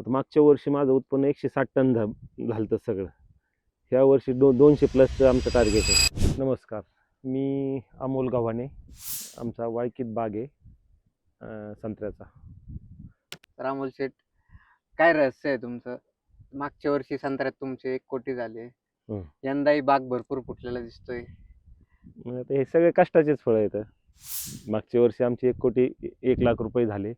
आता मागच्या वर्षी माझं उत्पन्न 160 टन झालं सगळं. ह्या वर्षी 200 प्लसचं आमचं टार्गेट आहे. नमस्कार, मी अमोल गव्हाणे. आमचा वाळकीत बाग आहे संत्र्याचा. रामोल शेठ, काय रहस्य आहे तुमचं? मागच्या वर्षी संत्र्यात तुमचे 1 कोटी झाले. यंदाही बाग भरपूर फुटलेला दिसतोय. आता हे सगळे कष्टाचेच फळं आहेत. मागच्या वर्षी आमचे 1 कोटी 1 लाख रुपये झाले.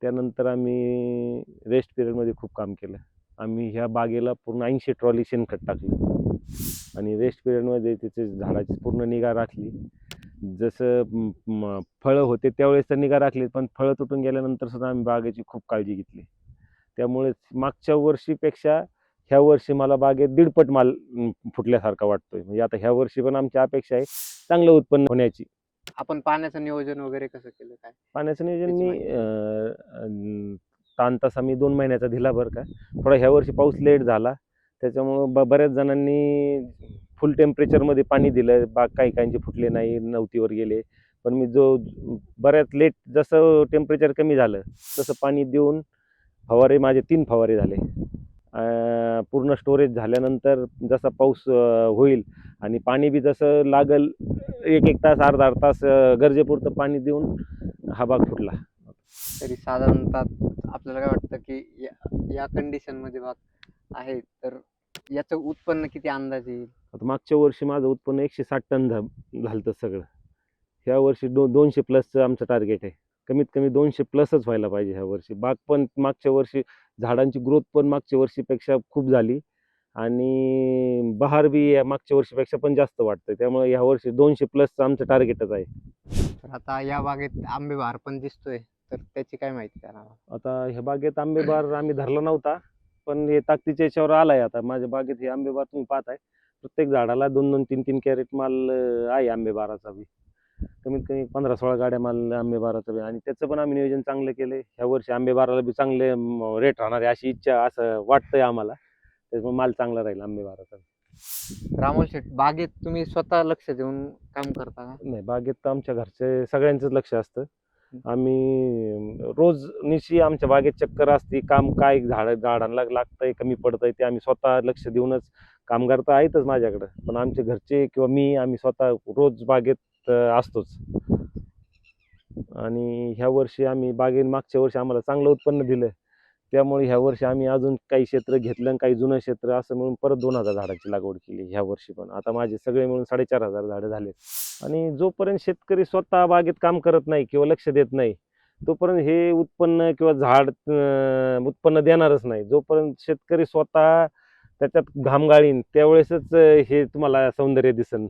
त्यानंतर आम्ही रेस्ट पिरियडमध्ये खूप काम केलं. आम्ही ह्या बागेला पूर्ण 80 ट्रॉली शेणखत टाकलं आणि रेस्ट पिरियडमध्ये त्याचे झाडाची पूर्ण निगा राखली. जसं फळं होते त्यावेळेस तर निगा राखली, पण फळं तुटून गेल्यानंतर सुद्धा आम्ही बागेची खूप काळजी घेतली. त्यामुळे मागच्या वर्षीपेक्षा ह्या वर्षी मला बागेत 1.5 पट माल फुटल्यासारखा वाटतोय. म्हणजे आता ह्या वर्षी पण आमची अपेक्षा आहे चांगलं उत्पन्न होण्याची. आपण पाण्याचं नियोजन वगैरे कसं केलं काय? पाण्याचं नियोजन त्याची मी ताण तसा मी 2 महिन्याचा दिला बरं का. थोडा ह्या वर्षी पाऊस लेट झाला, त्याच्यामुळं बऱ्याच जणांनी फुल टेम्परेचरमध्ये पाणी दिलं. बाग काही काहींचे फुटले नाही, नवतीवर गेले. पण मी बऱ्याच लेट जसं टेम्परेचर कमी झालं तसं पाणी देऊन फवारे माझे 3 फवारे झाले. पूर्ण स्टोरेज झाल्यानंतर जसा पाऊस होईल आणि पाणी बी जसं लागल 1-1 तास अर्धा तास गरजेपुरतं पाणी देऊन हा बाग फुटला. तरी साधारणतः आपल्याला काय वाटतं की या कंडिशनमध्ये बाग आहे, तर याचं उत्पन्न किती अंदाजे येईल? आता मागच्या वर्षी माझं उत्पन्न 160 टन झालं सगळं. ह्या वर्षी 200 प्लसचं आमचं टार्गेट आहे. कमीत कमी 200 प्लसच व्हायला पाहिजे ह्या वर्षी. बाग पण मागच्या वर्षी झाडांची ग्रोथ पण मागच्या वर्षीपेक्षा खूप झाली आणि बहार बी मागच्या वर्षीपेक्षा पण जास्त वाटतंय. त्यामुळे ह्या वर्षी 200 प्लसचं आमचं टार्गेटच आहे. तर आता या बागेत आंबे बहार पण दिसतोय, तर त्याची काय माहिती द्या ना? आता ह्या बागेत आंबेबार आम्ही धरला नव्हता, पण हे ताकदीच्या याच्यावर आलाय. आता माझ्या बागेत हे आंबेबार तुम्ही पाहताय, प्रत्येक झाडाला 2-2, 3-3 कॅरेट माल आहे आंबेबाराचा बी. कमीत कमी 15-16 गाड्या माल आंबेबाराचा बी, आणि त्याचं पण आम्ही नियोजन चांगलं केलंय. ह्या वर्षी आंबेबाराला बी चांगले रेट राहणार आहे अशी इच्छा, असं वाटतंय आम्हाला. त्याच्यामुळे माल चांगला राहील आंबेबाराचा. रामोल शेठ, बागेत तुम्ही स्वतः लक्ष देऊन काम करता का? नाही, बागेत तर आमच्या घरचे सगळ्यांचंच लक्ष असतं. आम्ही रोज निशी आमच्या बागेत चक्कर असते. काम काय झाडांना लागतंय, कमी पडतंय, ते आम्ही स्वतः लक्ष देऊनच. कामगार तर आहेतच माझ्याकडं, पण आमचे घरचे किंवा मी आम्ही स्वतः रोज बागेत असतोच. आणि ह्या वर्षी आम्ही मागच्या वर्षी आम्हाला चांगलं उत्पन्न दिलं. त्यामुळे ह्या वर्षी आम्ही अजून काही क्षेत्र घेतलं आणि काही जुनं क्षेत्र असं मिळून परत 2000 झाडाची लागवड केली ह्या वर्षी पण. आता माझे सगळे मिळून 4500 झाडं झाले. आणि जोपर्यंत शेतकरी स्वतः बागेत काम करत नाही किंवा लक्ष देत नाही, तोपर्यंत हे उत्पन्न किंवा झाड उत्पन्न देणारच नाही. जोपर्यंत शेतकरी स्वतः त्याच्यात घाम गाळीन त्यावेळेसच हे तुम्हाला सौंदर्य दिसेल.